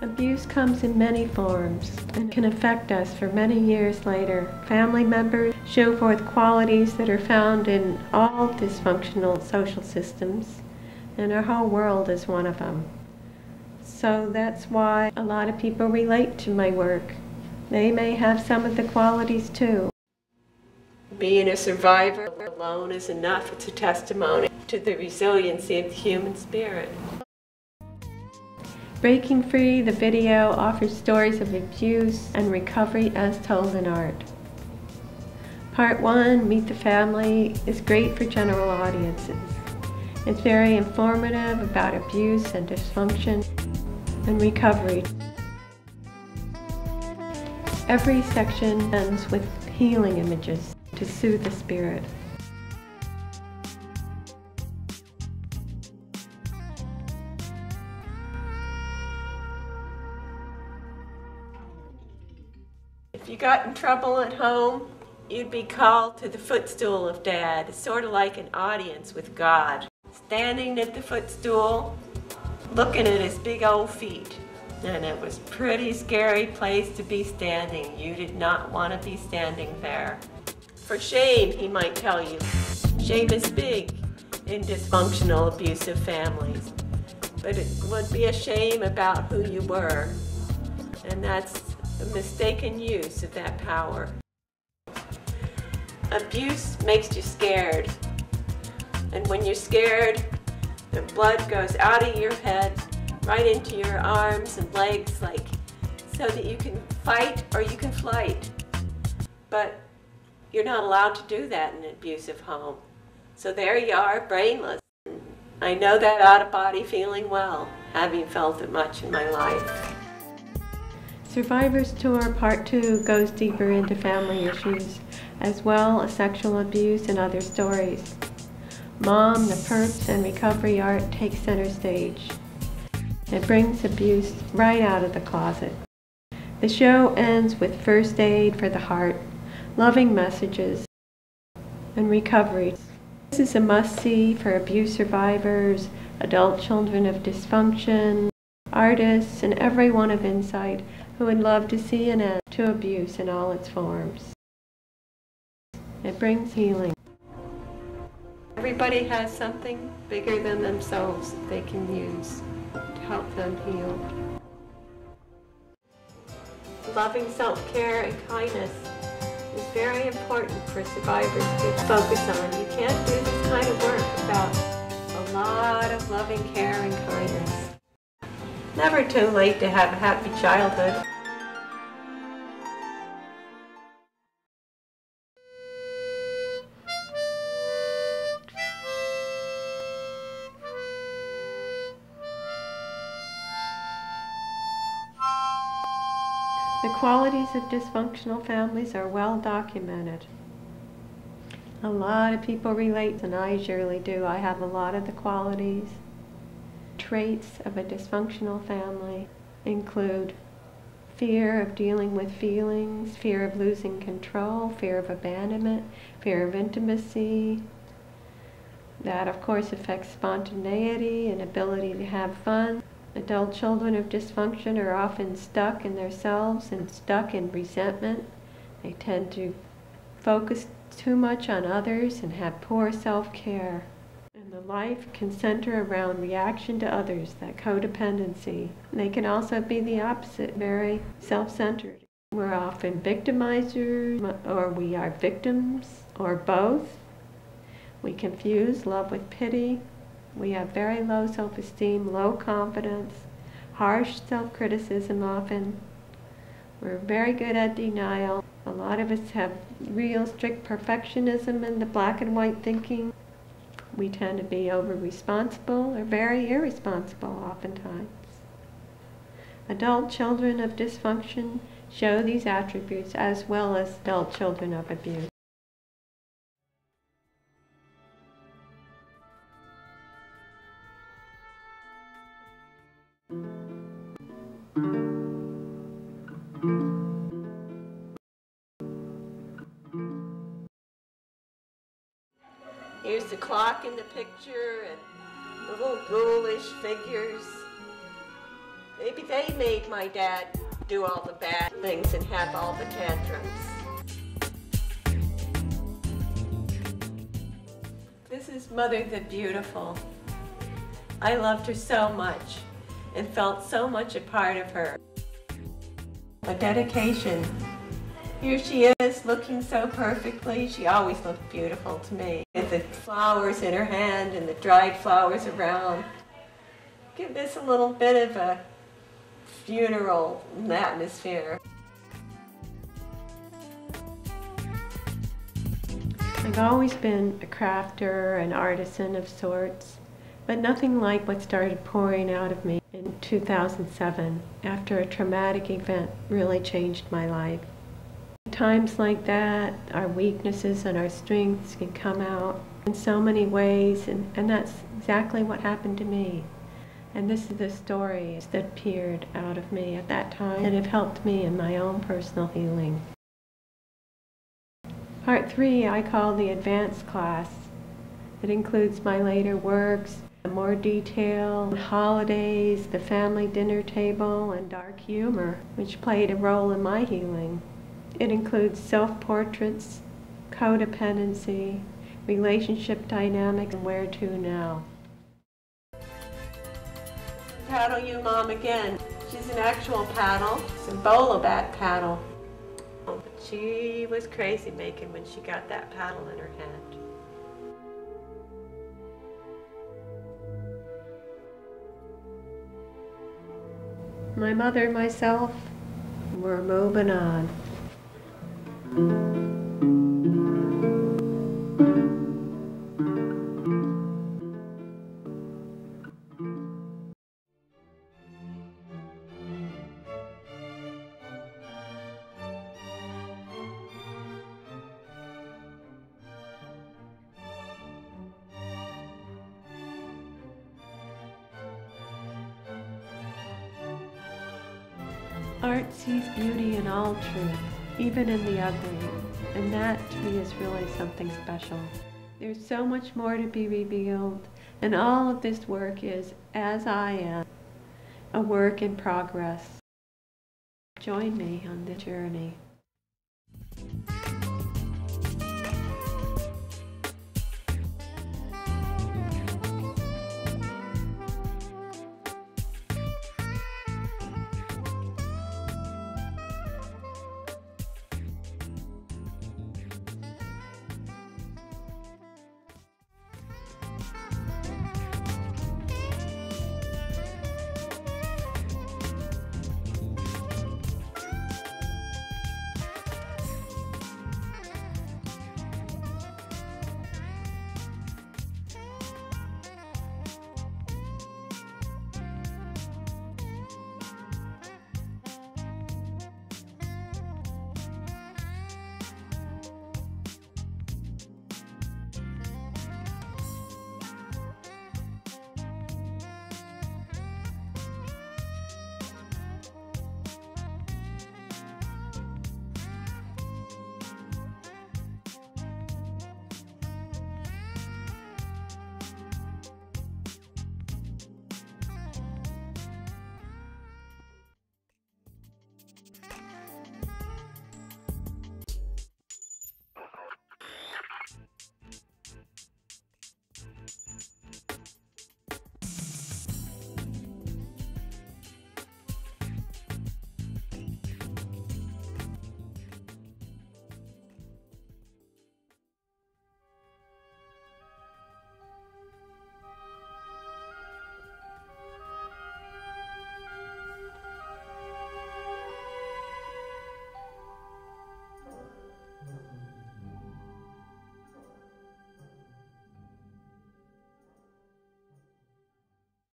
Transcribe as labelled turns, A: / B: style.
A: Abuse comes in many forms and can affect us for many years later. Family members show forth qualities that are found in all dysfunctional social systems, and our whole world is one of them. So that's why a lot of people relate to my work. They may have some of the qualities too. Being a survivor alone is enough. It's a testimony to the resiliency of the human spirit. Breaking Free, the video, offers stories of abuse and recovery as told in art. Part 1, Meet the Family, is great for general audiences. It's very informative about abuse and dysfunction and recovery. Every section ends with healing images to soothe the spirit. If you got in trouble at home, you'd be called to the footstool of Dad. It's sort of like an audience with God. Standing at the footstool, looking at his big old feet. And it was a pretty scary place to be standing. You did not want to be standing there. For shame, he might tell you. Shame is big in dysfunctional, abusive families. But it would be a shame about who you were. And that's a mistaken use of that power. Abuse makes you scared. And when you're scared, the blood goes out of your head, right into your arms and legs, so that you can fight or you can flight. But you're not allowed to do that in an abusive home. So there you are, brainless. I know that out-of-body feeling well, having felt it much in my life. Survivors Tour Part 2 goes deeper into family issues, as well as sexual abuse and other stories. Mom, the Perps, and recovery art take center stage. It brings abuse right out of the closet. The show ends with first aid for the heart, loving messages, and recovery. This is a must-see for abuse survivors, adult children of dysfunction, artists, and everyone of insight who would love to see an end to abuse in all its forms. It brings healing. Everybody has something bigger than themselves that they can use to help them heal. Loving self-care and kindness is very important for survivors to focus on. You can't do this kind of work without a lot of loving care and kindness. Never too late to have a happy childhood. The qualities of dysfunctional families are well documented. A lot of people relate, and I surely do. I have a lot of the qualities. Traits of a dysfunctional family include fear of dealing with feelings, fear of losing control, fear of abandonment, fear of intimacy. That, of course, affects spontaneity and ability to have fun. Adult children of dysfunction are often stuck in themselves and stuck in resentment. They tend to focus too much on others and have poor self-care. And the life can center around reaction to others, that codependency. They can also be the opposite, very self-centered. We're often victimizers, or we are victims, or both. We confuse love with pity. We have very low self-esteem, low confidence, harsh self-criticism often. We're very good at denial. A lot of us have real strict perfectionism in the black and white thinking. We tend to be over-responsible or very irresponsible oftentimes. Adult children of dysfunction show these attributes as well as adult children of abuse. Here's the clock in the picture and little ghoulish figures. Maybe they made my dad do all the bad things and have all the tantrums. This is Mother the Beautiful. I loved her so much and felt so much a part of her. A dedication. Here she is, looking so perfectly. She always looked beautiful to me. With the flowers in her hand and the dried flowers around. Give this a little bit of a funeral atmosphere. I've always been a crafter, an artisan of sorts, but nothing like what started pouring out of me in 2007 after a traumatic event really changed my life. Times like that, our weaknesses and our strengths can come out in so many ways, and that's exactly what happened to me. And this is the stories that appeared out of me at that time and have helped me in my own personal healing. Part 3 I call the advanced class. It includes my later works, more detail, holidays, the family dinner table, and dark humor, which played a role in my healing. It includes self-portraits, codependency, relationship dynamics, and where to now. Paddle you, Mom, again. She's an actual paddle. It's a bowler bat paddle. But she was crazy making when she got that paddle in her hand. My mother and myself, we're moving on. Art sees beauty in all truth, even in the ugly, and that to me is really something special. There's so much more to be revealed, and all of this work is, as I am, a work in progress. Join me on this journey.